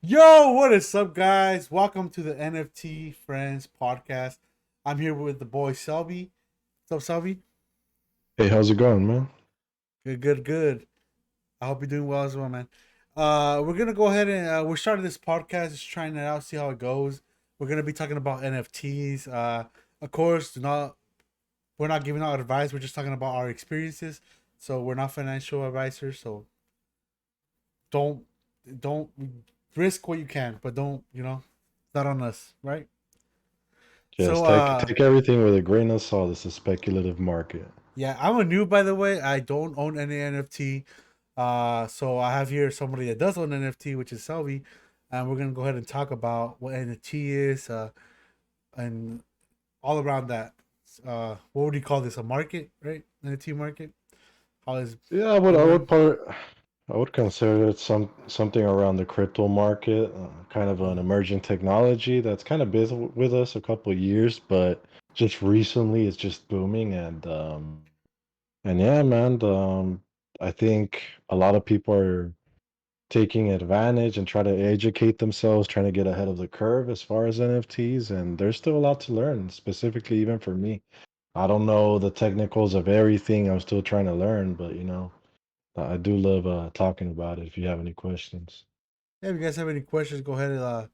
Yo, what is up, guys? Welcome to the NFT Friends podcast. I'm here with the boy Selvey. What's up, Selvey? Hey, how's it going, man? Good, good, good. I hope you're doing well as well, man. We're gonna go ahead and we're starting this podcast, just trying it out, see how it goes. We're gonna be talking about NFTs. Of course, do not we're not giving out advice. We're just talking about our experiences. So we're not financial advisors. So don't don't risk what you can, but don't it's not on us, right? Yes, So take everything with a grain of salt. It's a speculative market. yeah, I'm a noob, by the way. I don't own any NFT. So I have here somebody that does own NFT, which is Selvey, and we're gonna go ahead and talk about what NFT is, and all around that. What would you call this? A market, right? NFT market. How is Yeah, emerging? I would consider it something around the crypto market, kind of an emerging technology that's kind of been with us a couple of years, but just recently it's just booming and yeah, man, I think a lot of people are taking advantage and try to educate themselves, trying to get ahead of the curve as far as NFTs, and there's still a lot to learn, specifically even for me. I don't know the technicals of everything. I'm still trying to learn, but I do love talking about it if you have any questions. Yeah, if you guys have any questions, go ahead and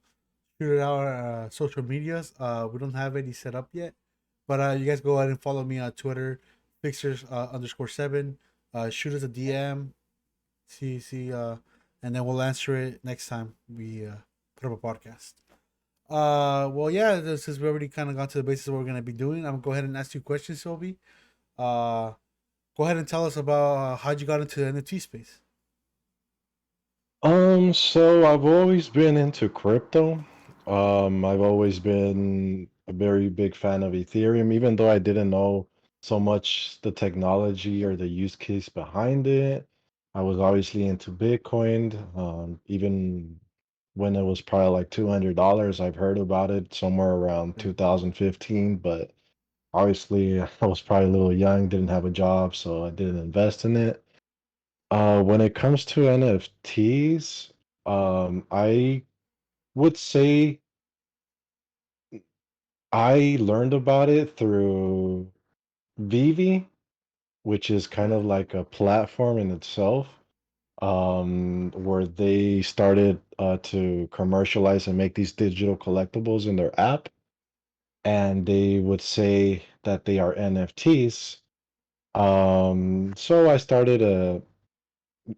shoot it out our social medias. We don't have any set up yet, but you guys go ahead and follow me on Twitter, fixers underscore seven. Shoot us a DM, see, and then we'll answer it next time we put up a podcast. Well, yeah, this is we already kind of got to the basis of what we're gonna be doing. I'm gonna go ahead and ask you questions, Sylvie. Uh, Go ahead and tell us about how'd you got into the NFT space. So I've always been into crypto. I've always been a very big fan of Ethereum, even though I didn't know so much the technology or the use case behind it. I was obviously into Bitcoin. Even when it was probably like $200, I've heard about it somewhere around 2015, but obviously I was probably a little young, didn't have a job, so I didn't invest in it. When it comes to NFTs, I would say I learned about it through Vivi, which is kind Okay. of like a platform in itself, where they started to commercialize and make these digital collectibles in their app, and they would say that they are NFTs. So I started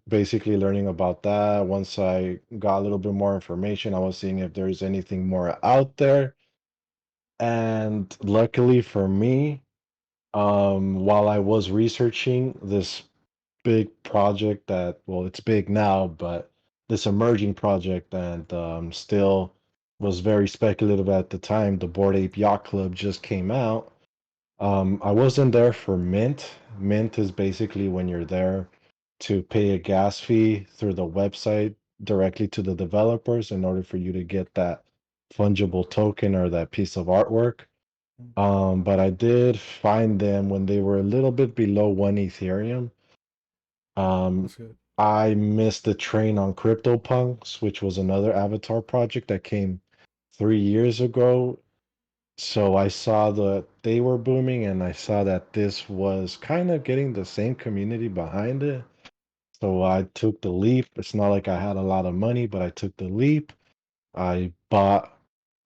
basically learning about that. Once I got a little bit more information, I was seeing if there's anything more out there. And luckily for me, while I was researching this big project that, well, it's big now, but this emerging project and still was very speculative at the time, the Bored Ape Yacht Club just came out. I wasn't there for Mint. Mint is basically when you're there to pay a gas fee through the website directly to the developers in order for you to get that fungible token or that piece of artwork. But I did find them when they were a little bit below one Ethereum. Um, That's good. I missed the train on CryptoPunks, which was another avatar project that came 3 years ago. So I saw that they were booming, and I saw that this was kind of getting the same community behind it. So I took the leap. It's not like I had a lot of money, but I took the leap. I bought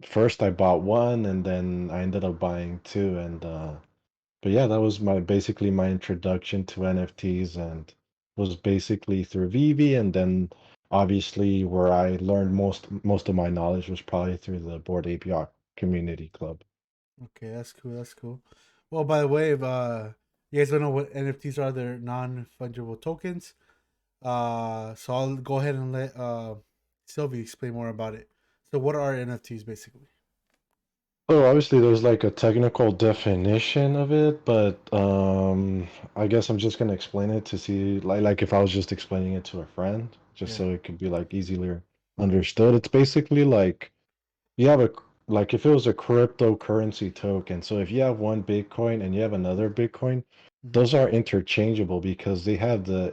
first I bought one and then I ended up buying two and but yeah, that was my basically my introduction to NFTs and was basically through Vivi and then obviously where I learned most of my knowledge was probably through the Board API community club. Okay, that's cool. That's cool. Well, by the way, if you guys don't know what NFTs are, they're non fungible tokens. So I'll go ahead and let Sylvie explain more about it. So, what are NFTs basically? So obviously there's like a technical definition of it, but I guess I'm just gonna explain it to see like if I was just explaining it to a friend, just Yeah. so it could be like easier understood. It's basically like you have a like if it was a cryptocurrency token. So if you have one Bitcoin and you have another Bitcoin, Hmm. those are interchangeable because they have the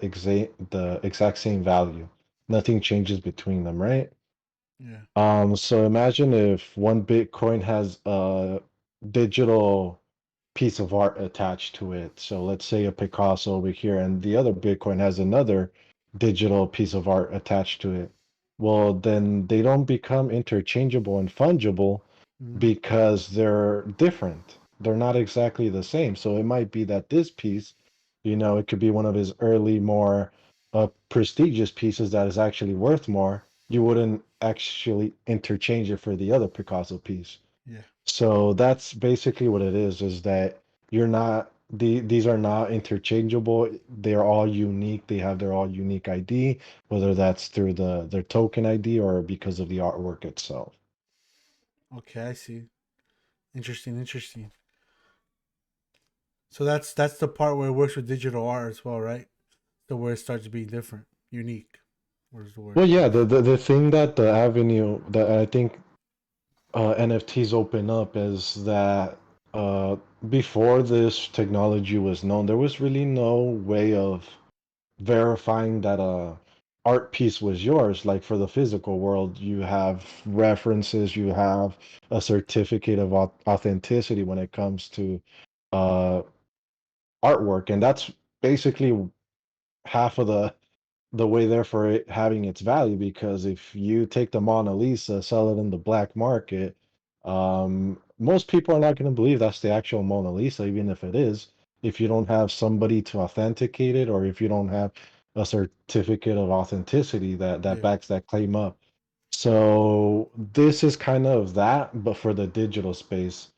exact same value. Nothing changes between them, right? Yeah. So imagine if one Bitcoin has a digital piece of art attached to it. So let's say a Picasso over here, and the other Bitcoin has another digital piece of art attached to it. Well, then they don't become interchangeable and fungible Mm-hmm. because they're different. They're not exactly the same. So it might be that this piece, it could be one of his early, more prestigious pieces that is actually worth more. You wouldn't actually interchange it for the other Picasso piece. Yeah. So that's basically what it is that you're not these are not interchangeable. They're all unique. They have their all unique ID, whether that's through their token ID or because of the artwork itself. Okay, I see. Interesting, interesting. So that's the part where it works with digital art as well, right? So where it starts being different, unique. Where's the word? Well, yeah, the thing that the avenue that I think NFTs open up is that uh, before this technology was known, there was really no way of verifying that a art piece was yours. Like for the physical world, you have references, you have a certificate of authenticity when it comes to uh, artwork, and that's basically half of the way there for it having its value, because if you take the Mona Lisa, sell it in the black market, most people are not going to believe that's the actual Mona Lisa, even if it is, if you don't have somebody to authenticate it, or if you don't have a certificate of authenticity that Yeah. backs that claim up. So this is kind of that, but for the digital space.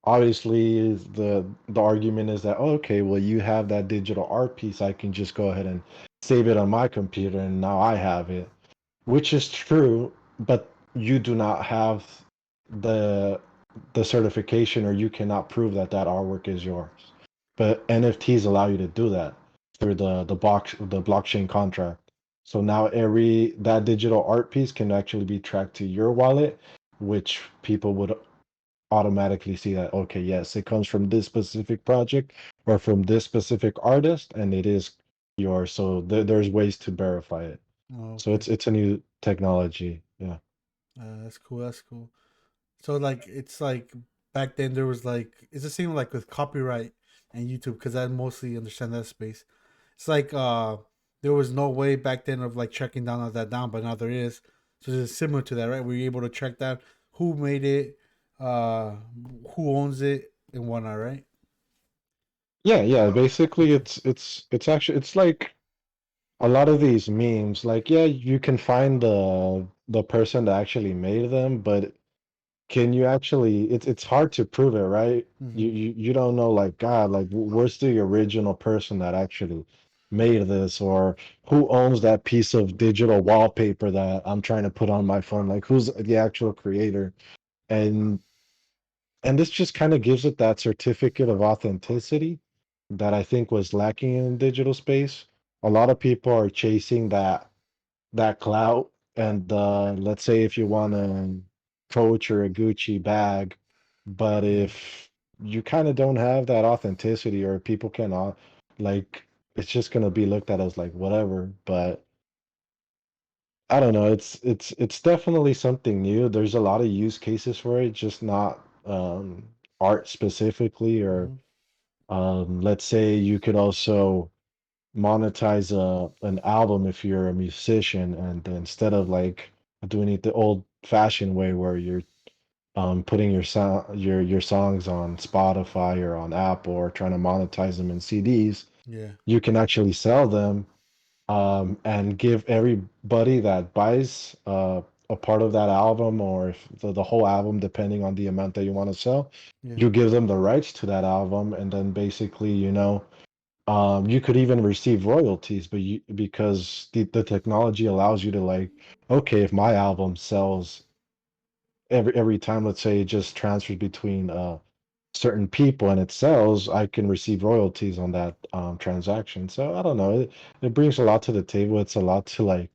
Obviously, the argument is that, oh, okay, well, you have that digital art piece, I can just go ahead and save it on my computer and now I have it, which is true, but you do not have the the certification, or you cannot prove that that artwork is yours. But NFTs allow you to do that through the blockchain contract. So now every that digital art piece can actually be tracked to your wallet, which people would automatically see that, okay, yes, it comes from this specific project or from this specific artist, and it is yours. So there's ways to verify it. Oh, So okay. it's a new technology. Yeah. That's cool. That's cool. So like it's like back then there was like it's the same like with copyright and YouTube because I mostly understand that space. It's like there was no way back then of like tracking down all that down, but now there is. So it's similar to that, right? We're able to track down who made it, uh, who owns it, and whatnot, right? Yeah, yeah. Basically, Okay. it's actually it's like a lot of these memes. Like, yeah, you can find the person that actually made them, but can you actually? It's hard to prove it, right? Mm-hmm. You don't know, like, God, like where's the original person that actually made this, or who owns that piece of digital wallpaper that I'm trying to put on my phone? Like, who's the actual creator? And and this just kind of gives it that certificate of authenticity that I think was lacking in digital space. A lot of people are chasing that clout, and let's say if you want a Coach or a Gucci bag, but Yeah. if you kind of don't have that authenticity, or people cannot, like, it's just gonna be looked at as like whatever. But I don't know. It's definitely something new. There's a lot of use cases for it, just not art specifically, or Mm-hmm. let's say you could also monetize an album if you're a musician, and instead of like doing it the old fashioned way where you're putting your songs on Spotify or on Apple or trying to monetize them in CDs, Yeah. you can actually sell them, and give everybody that buys a part of that album, or if the whole album, depending on the amount that you want to sell, Yeah. you give them the rights to that album, and then basically, you could even receive royalties, but because the technology allows you to, like, okay, if my album sells every time, let's say it just transfers between certain people and it sells, I can receive royalties on that transaction. So I don't know. It brings a lot to the table. It's a lot to like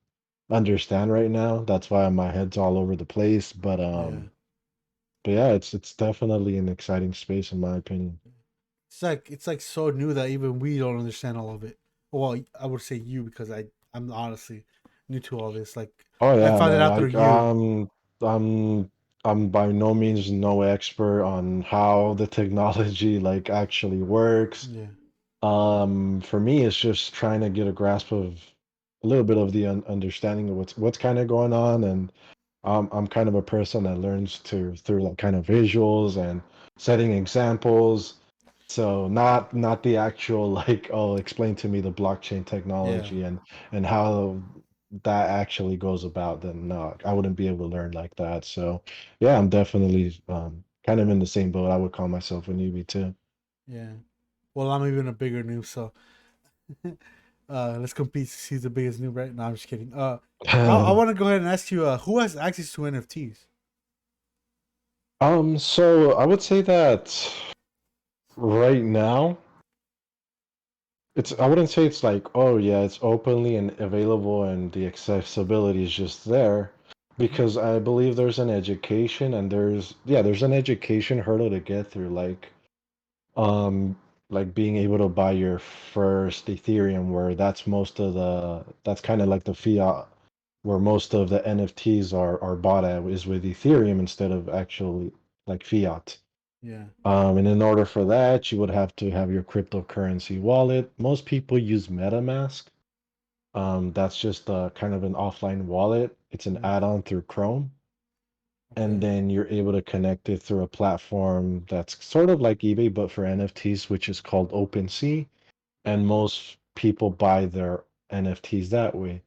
understand right now. That's why my head's all over the place. Yeah. But yeah, it's definitely an exciting space in my opinion. It's like so new that even we don't understand all of it. Well, I would say you because I'm honestly new to all this. Like Oh I yeah, found it man. out through Like you. I'm I'm by no means no expert on how the technology like actually works. Yeah, For me, it's just trying to get a grasp of a little bit of the understanding of what's kind of going on, and I'm kind of a person that learns to through like kind of visuals and setting examples. So not the actual like, oh, explain to me the blockchain yeah, technology and how that actually goes about. Then no, I wouldn't be able to learn like that. So yeah, I'm definitely kind of in the same boat. I would call myself a newbie too. yeah. Well, I'm even a bigger noob, so let's compete to see who's the biggest noob, right? No, I'm just kidding. I want to go ahead and ask you, who has access to NFTs? So I would say that right now, I wouldn't say it's like, oh yeah, it's openly and available and the accessibility is just there, Mm-hmm. because I believe there's an education and there's an education hurdle to get through, um like being able to buy your first Ethereum, where that's kind of like the fiat where most of the NFTs are bought at is with Ethereum instead of actually like fiat. Yeah, And in order for that, you would have to have your cryptocurrency wallet. Most people use MetaMask. That's just kind of an offline wallet. It's an yeah. add-on through Chrome. And Okay, then you're able to connect it through a platform that's sort of like eBay, but for NFTs, which is called OpenSea. And most people buy their NFTs that way.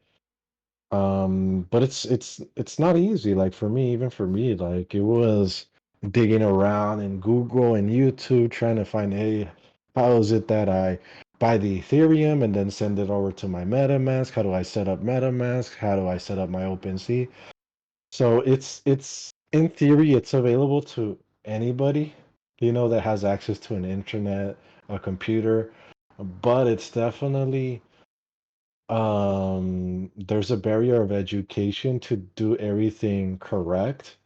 But it's not easy. Like for me, even for me, like it was digging around in Google and YouTube trying to find, hey, how is it that I buy the Ethereum and then send it over to my MetaMask? How do I set up MetaMask? How do I set up my OpenSea? So it's in theory, it's available to anybody, that has access to an internet, a computer, but it's definitely there's a barrier of education to do everything correct,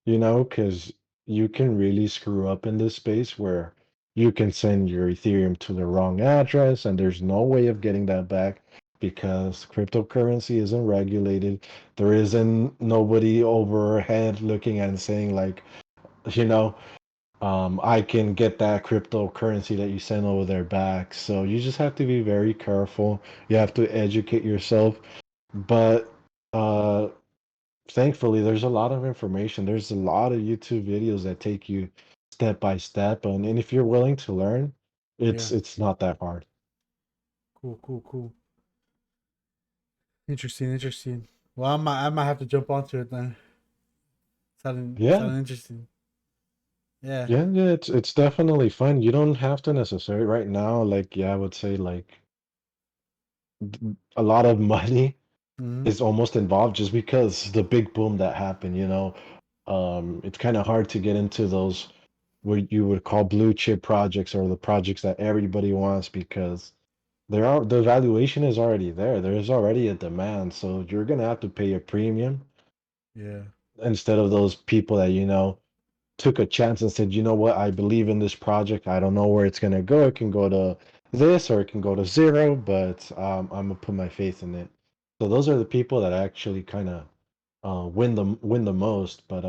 because you can really screw up in this space where you can send your Ethereum to the wrong address and there's no way of getting that back because cryptocurrency isn't regulated. There isn't nobody overhead looking and saying like, you know, I can get that cryptocurrency that you send over there back. So you just have to be very careful. You have to educate yourself. But uh, thankfully, there's a lot of information. There's a lot of YouTube videos that take you step by step, and if you're willing to learn, yeah. it's not that hard. Cool, cool, cool. Interesting, interesting. Well, I might have to jump onto it then. Yeah, Sounding interesting. Yeah. yeah, it's definitely fun. You don't have to necessarily right now. Like, yeah, I would say like a lot of money Mm-hmm. is almost involved just because the big boom that happened, it's kind of hard to get into those what you would call blue chip projects or the projects that everybody wants because the valuation is already there. There's already a demand, so you're gonna have to pay a premium Yeah. instead of those people that took a chance and said, you know what, I believe in this project. I don't know where it's gonna go. It can go to this or it can go to zero, but I'm gonna put my faith in it. So those are the people that actually kind of win the most. But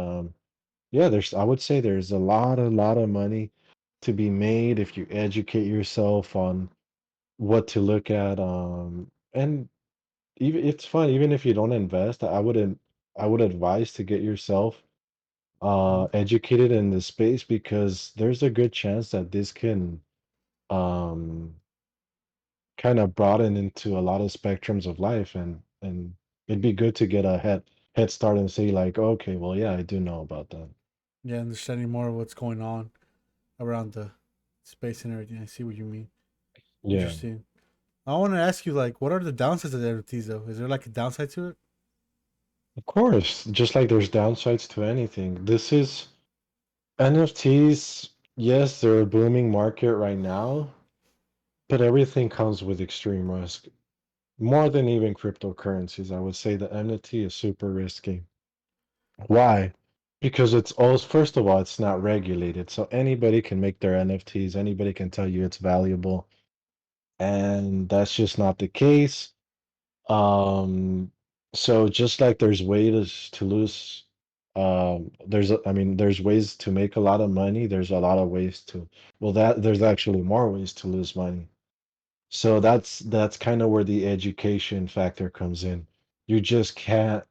yeah, I would say there's a lot of money to be made if you educate yourself on what to look at. And even it's fun, even if you don't invest, I would advise to get yourself Mm-hmm. educated in this space because there's a good chance that this can um kind of broaden into a lot of spectrums of life and it'd be good to get a head start and say like, okay, well, yeah, I do know about that. Yeah, understanding more of what's going on around the space and everything. I see what you mean. Yeah. Interesting. I want to ask you, like, what are the downsides of the NFTs, though? Is there like a downside to it? Of course, just like there's downsides to anything. This is NFTs, yes, they're a booming market right now, but everything comes with extreme risk. More than even cryptocurrencies, I would say the NFT is super risky. Why? Because it's all, first of all, it's not regulated. So anybody can make their NFTs, anybody can tell you it's valuable. And that's just not the case. Um, So just like there's ways to lose, I mean, there's ways to make a lot of money. There's a lot of ways to, well, that there's actually more ways to lose money. So that's kind of where the education factor comes in. You just can't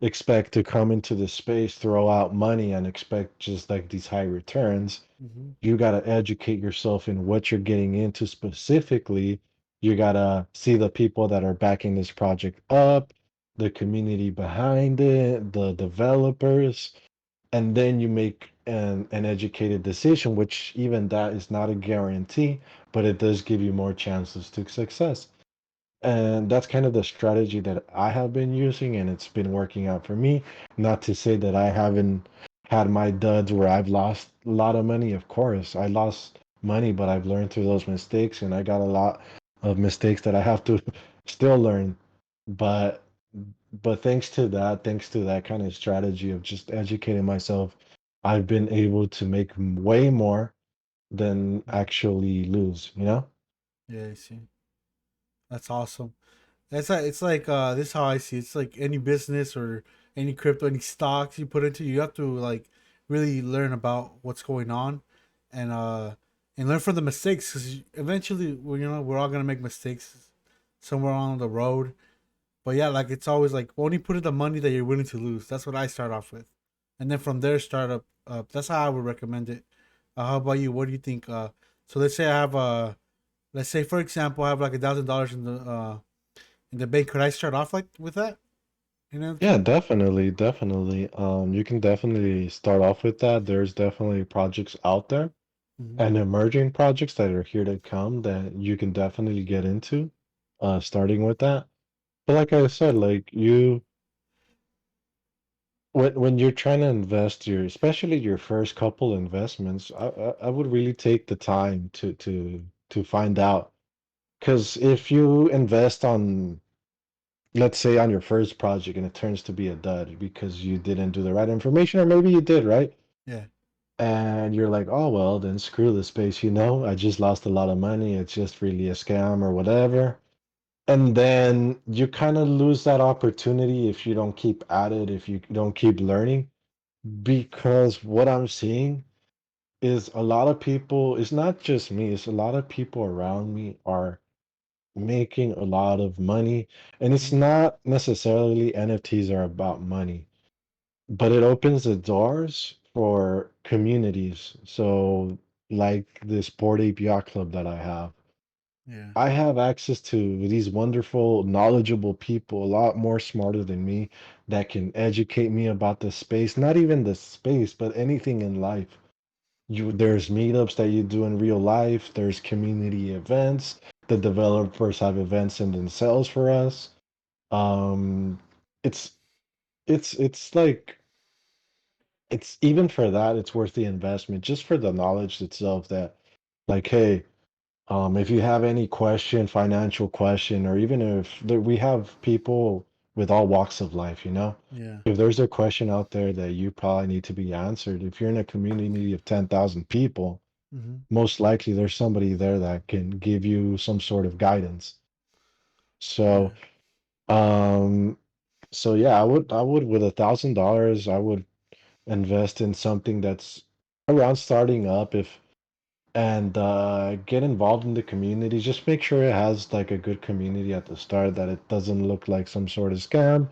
expect to come into the space, throw out money, and expect just like these high returns. Mm-hmm. You got to educate yourself in what you're getting into specifically. You got to see the people that are backing this project up, the community behind it, the developers, and then you make an educated decision, which even that is not a guarantee, but it does give you more chances to success. And that's kind of the strategy that I have been using, and it's been working out for me. Not to say that I haven't had my duds where I've lost a lot of money. Of course, I lost money, but I've learned through those mistakes, and I got a lot of mistakes that I have to still learn. But thanks to that kind of strategy of just educating myself, I've been able to make way more than actually lose, you know? Yeah, I see. That's awesome. It's like this is how I see it. It's like any business or any crypto, any stocks you put into, you have to like really learn about what's going on, and uh and learn from the mistakes because eventually, well, we're all gonna make mistakes somewhere along the road. But yeah, like it's always like only put in the money that you're willing to lose. That's what I start off with, and then from there start up. That's how I would recommend it. How about you? What do you think? So let's say I have let's say for example I have like $1,000 in the bank. Could I start off like with that? In Yeah, NFT? definitely, definitely. You can definitely start off with that. There's definitely projects out there Mm-hmm. and emerging projects that are here to come that you can definitely get into, starting with that. But like I said, like you, when you're trying to invest your, especially your first couple investments, I would really take the time to find out. Because if you invest on, let's say on your first project and it turns to be a dud because you didn't do the right information, or maybe you did, right? Yeah. And you're like, oh, well, then screw the space, I just lost a lot of money. It's just really a scam or whatever. And then you kind of lose that opportunity if you don't keep at it, if you don't keep learning. Because what I'm seeing is a lot of people, it's not just me, it's a lot of people around me are making a lot of money. And it's Mm-hmm. not necessarily NFTs are about money, but it opens the doors for communities. So, like this Board Ape Yacht Club that Yeah. I have access to these wonderful, knowledgeable people, a lot more smarter than me, that can educate me about the space, not even the space, but anything in life. There's meetups that you do in real life, there's community events. The developers have events in themselves for us. Um, it's it's like it's even for that, it's worth the investment just for the knowledge itself that like, hey, if you have any question, financial question, or even if we have people with all walks of life, Yeah. if there's a question out there that you probably need to be answered, if you're in a community of 10,000 people, Mm-hmm. most likely there's somebody there that can give you some sort of guidance. So, Yeah. um, so yeah, I would with $1,000, I would invest in something that's around starting up if and get involved in the community. Just make sure it has like a good community at the start, that it doesn't look like some sort of scam.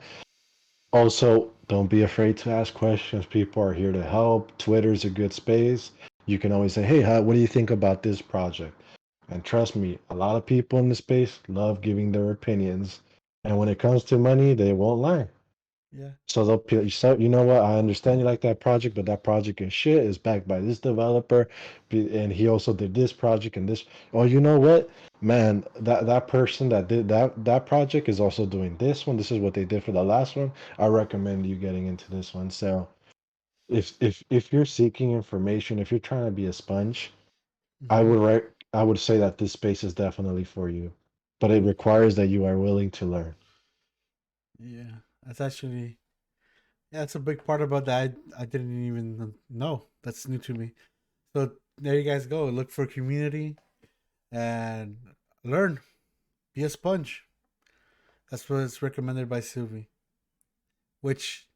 Also, don't be afraid to ask questions. People are here to help. Twitter's a good space. You can always say, hey, what do you think about this project? And trust me, a lot of people in the space love giving their opinions. And when it comes to money, they won't lie. Yeah. So so you know what? I understand you like that project, but that project is shit. Is backed by this developer, and he also did this project and this. Oh, you know what, man? That person that did that project is also doing this one. This is what they did for the last one. I recommend you getting into this one. So if you're seeking information, if you're trying to be a sponge, Mm-hmm. I would say that this space is definitely for you, but it requires that you are willing to learn. Yeah. That's actually yeah. That's a big part about that. I didn't even know. That's new to me. So there you guys go. Look for community and learn. Be a sponge. That's what is recommended by Sylvie. Which,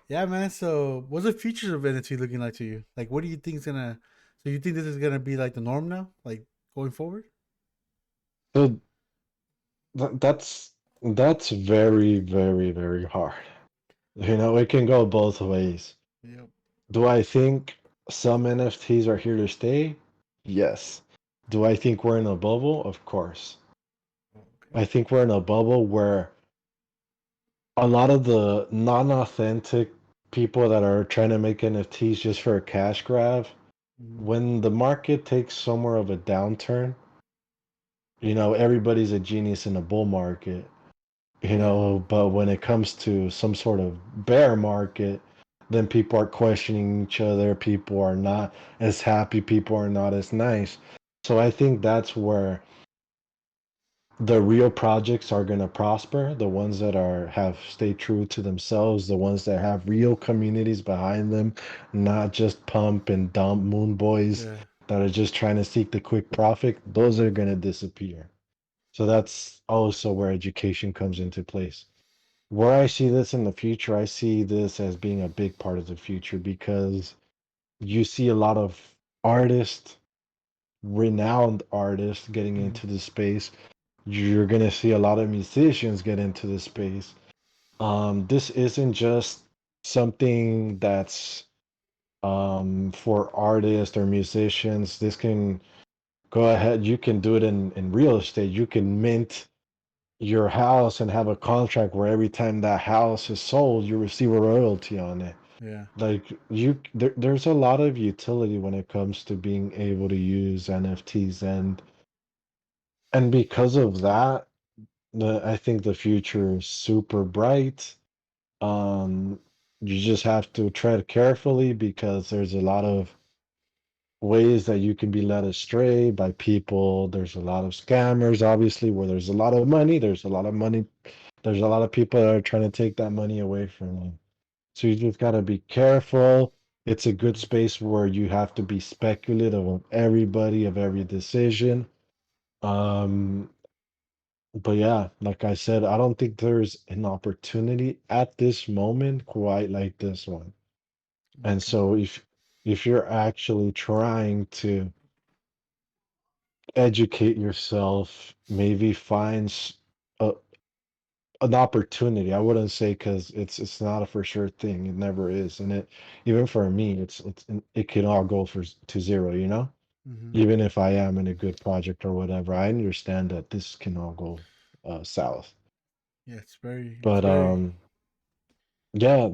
yeah, man. So, what's the future of NFT looking like to you? Like, what do you think is gonna? So, you think this is gonna be like the norm now, like going forward? So that's very, very, very hard. It can go both ways. Yep. Do I think some NFTs are here to stay? Yes. Do I think we're in a bubble? Of course. Okay. I think we're in a bubble where a lot of the non-authentic people that are trying to make NFTs just for a cash grab, Mm-hmm. when the market takes somewhere of a downturn, everybody's a genius in a bull market, Yeah. but when it comes to some sort of bear market, then people are questioning each other, people are not as happy, people are not as nice. So I think that's where the real projects are going to prosper, the ones that are have stayed true to themselves, the ones that have real communities behind them, not just pump and dump moon boys Yeah. that are just trying to seek the quick profit. Those are going to disappear. So that's also where education comes into place. Where I see this in the future, I see this as being a big part of the future because you see a lot of artists, renowned artists getting Mm-hmm. into the space. You're gonna see a lot of musicians get into this space. This isn't just something that's for artists or musicians. This can go ahead. You can do it in real estate. You can mint your house and have a contract where every time that house is sold, you receive a royalty on it. Yeah. Like there's a lot of utility when it comes to being able to use NFTs, and because of that, I think the future is super bright. Um, you just have to tread carefully because there's a lot of ways that you can be led astray by people. There's a lot of scammers, obviously, where there's a lot of money. There's a lot of money. There's a lot of people that are trying to take that money away from you. So you just got to be careful. It's a good space where you have to be speculative of everybody, of every decision. Um, but yeah, like I said, I don't think there's an opportunity at this moment quite like this one. And Okay. so if you're actually trying to educate yourself, maybe find a, an opportunity. I wouldn't say because it's not a for sure thing. It never is, and it even for me, it can all go to zero. Mm-hmm. Even if I am in a good project or whatever, I understand that this can all go south. Yeah. It's But very. yeah,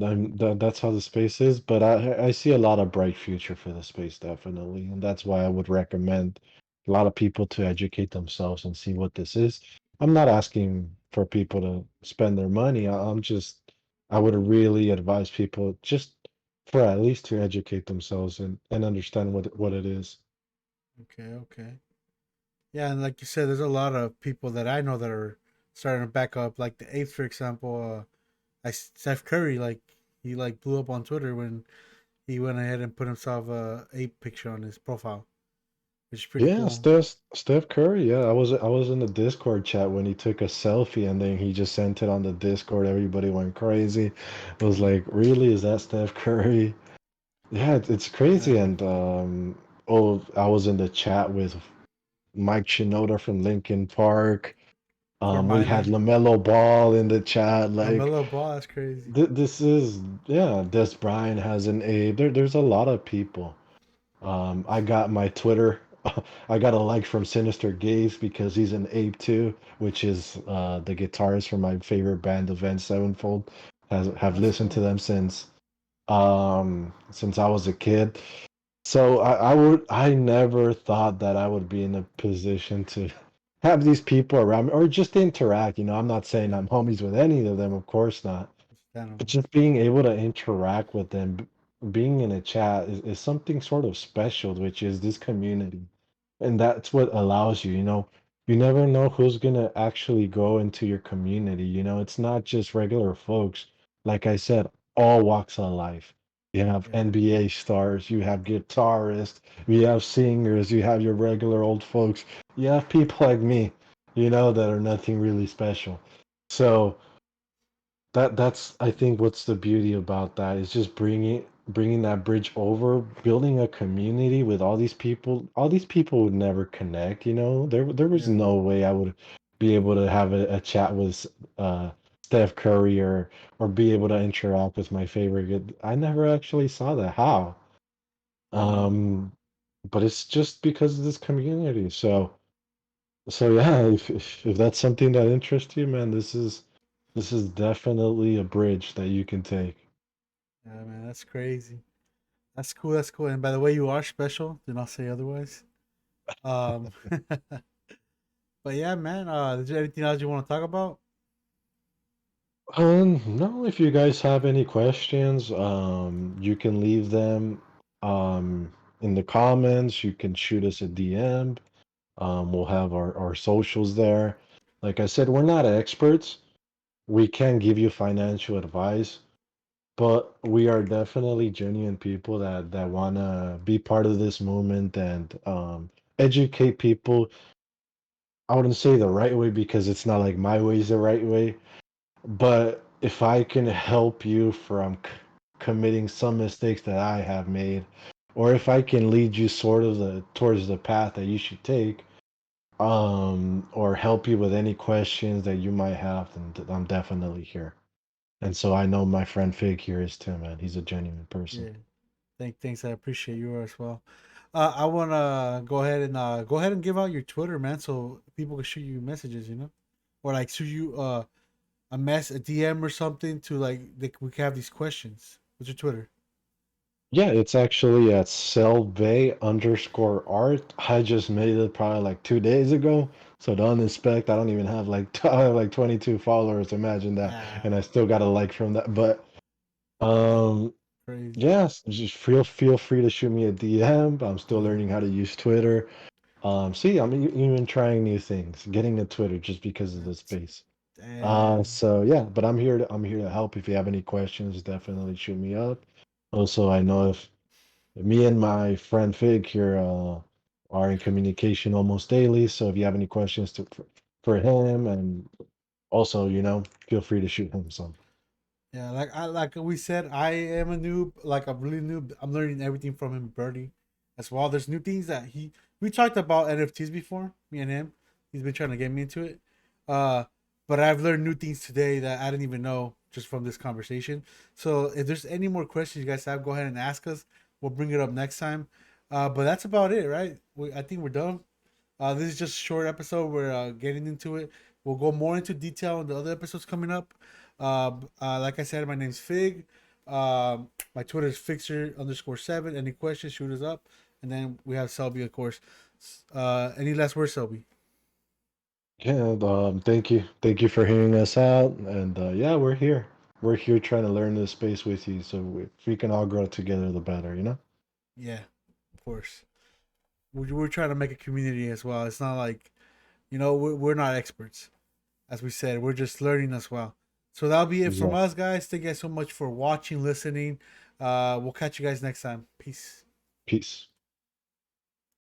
that's how the space is. But I see a lot of bright future for the space, definitely, and that's why I would recommend a lot of people to educate themselves and see what this is. I'm not asking for people to spend their money. I would really advise people just for at least to educate themselves and understand what it is. Okay. Okay. Yeah, and like you said, there's a lot of people that I know that are starting to back up. Like the Apes, for example. Steph Curry, like he like blew up on Twitter when he went ahead and put himself a ape picture on his profile, which is pretty Yeah, cool. Steph Curry. Yeah, I was in the Discord chat when he took a selfie and then he just sent it on the Discord. Everybody went crazy. It was Mm. like, really, is that Steph Curry? Yeah, it's crazy. Yeah, And I was in the chat with Mike Shinoda from Linkin Park. Core We had Minor, LaMelo Ball in the chat. Like Lamelo Ball, that's crazy. this is yeah. Des Bryant has an A. There's a lot of people. I got my Twitter. I got a like from Sinister Gaze because he's an ape too, which is the guitarist from my favorite band, Avenged Sevenfold. Have That's listened to cool. them since I was a kid. So I never thought that I would be in a position to have these people around me or just interact. I'm not saying Yeah, I'm homies with any of them, of course not. But understandable. just being able to interact with them, being in a chat is something sort of special, which is this community. And that's what allows you never know who's gonna actually go into your community. It's not just regular folks. Like I said, all walks of life. You have Yeah, NBA stars, you have guitarists, you have singers, you have your regular old folks, you have people like me, that are nothing really special. So that's I think what's the beauty about that is just bringing that bridge over, building a community with all these people. All these people would never connect, you know. There was Yeah, no way I would be able to have a chat with Steph Curry or be able to interact with my favorite. I never actually saw that. How? yeah, Um, but it's just because of this community. So yeah, if that's something that interests you, man, this is definitely a bridge that you can take. yeah, man. That's crazy. That's cool. That's cool. And by the way, you are special. Do not say otherwise. Um, but yeah, man. Is there anything else you want to talk about? No, if you guys have any questions, you can leave them in the comments. You can shoot us a DM. We'll have our socials there. Like I said, we're not experts. We can give you financial advice, but we are definitely genuine people that wanna be part of this movement and educate people. I wouldn't say the right way because it's not like my way is the right way, but if I can help you from committing some mistakes that I have made, or if I can lead you sort of towards the path that you should take, or help you with any questions that you might have, then I'm definitely here. And so I know my friend Fig here is too, man. He's a genuine person. Yeah. Thanks. I appreciate you as well. I wanna go ahead and give out your Twitter, man, so people can shoot you messages, or like shoot you a DM or something to we can have these questions. What's your Twitter? Yeah, it's actually at Selvey underscore art. I just made it probably like 2 days ago. So don't expect I don't even have like I have like 22 followers. Imagine that, and Ah, I still got a like from that. But that's um, crazy. yes, just feel free to shoot me a DM. I'm still Yeah. learning how to use Twitter. See, I'm even trying new things, getting a Twitter just because of the That's space. damn. So yeah, but I'm here to help. If you have any questions, definitely shoot me up. Also, I know if me and my friend Fig here are in communication almost daily. So if you have any questions for him, and also, feel free to shoot him some. Yeah, like we said, I am a noob, like a really noob. I'm learning everything from him, Birdie, as well. There's new things that we talked about NFTs before, me and him. He's been trying to get me into it. Uh, but I've learned new things today that I didn't even know just from this conversation. So if there's any more questions you guys have, go ahead and ask us. We'll bring it up next time. But that's about it, right? I think we're done. This is just a short episode. We're getting into it. We'll go more into detail in the other episodes coming up. Like I said, my name's Fig. My Twitter is Fixer_7. Any questions, shoot us up. And then we have Selby, of course. Any last words, Selby? Yeah, thank you for hearing us out, and yeah, we're here trying to learn this space with you, so if we can all grow together, the better. Yeah, of course. We're trying to make a community as well. It's not like, we're not experts. As we said, we're just learning as well. So that'll be it from Exactly. us, guys. Thank you guys so much for watching, listening. We'll catch you guys next time. Peace. Peace.